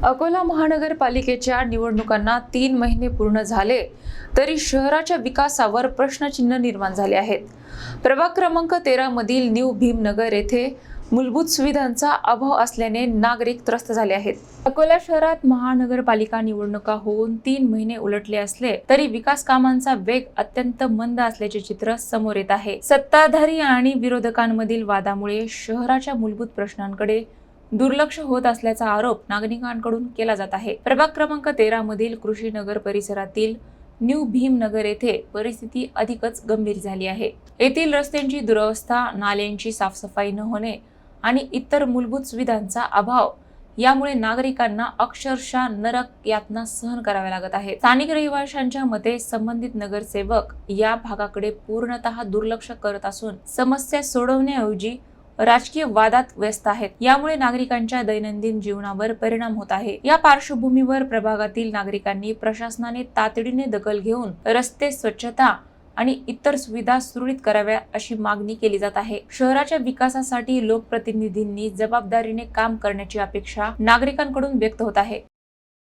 अकोला महानगरपालिकेच्या निवडणुकांना 3 महिने पूर्ण झाले तरी शहराच्या विकासावर प्रश्नचिन्ह निर्माण झाले आहेत। प्रभाग क्रमांक 13 मधील न्यू भीमनगर येथे मूलभूत सुविधांचा अभाव असल्याने नागरिक त्रस्त झाले आहेत। अकोला शहरात महानगरपालिका निवडणुका होऊन 3 महिने उलटले असले तरी विकास कामांचा वेग अत्यंत मंद असल्याचे चित्र समोर येत आहे। सत्ताधारी आणि विरोधकांमधील वादामुळे शहराच्या मूलभूत प्रश्नांकडे दुर्लक्ष होत असल्याचा आरोप नागरिकांकडून केला जात आहे। प्रभाग क्रमांक 13 मधील कृषी नगर परिसरातील न्यू भीमनगर येथे परिस्थिती अधिकच गंभीर झाली आहे। येथील रस्त्यांची दुरवस्था, नाल्यांची साफसफाई न होणे आणि इतर मूलभूत सुविधांचा अभाव यामुळे नागरिकांना अक्षरशः नरक यातना सहन कराव्या लागत आहे। स्थानिक रहिवाशांच्या मते संबंधित नगरसेवक या भागाकडे पूर्णतः दुर्लक्ष करत असून समस्या सोडवण्याऐवजी राजकीय वादात व्यस्त आहेत। यामुळे नागरिकांच्या दैनंदिन जीवनावर परिणाम होत आहे। या पार्श्वभूमीवर प्रभागातील नागरिकांनी प्रशासनाने तातडीने दखल घेऊन रस्ते, स्वच्छता आणि इतर सुविधा सुरळीत कराव्या अशी मागणी केली जात आहे। शहराच्या विकासासाठी लोकप्रतिनिधींनी जबाबदारीने काम करण्याची अपेक्षा नागरिकांकडून व्यक्त होत आहे।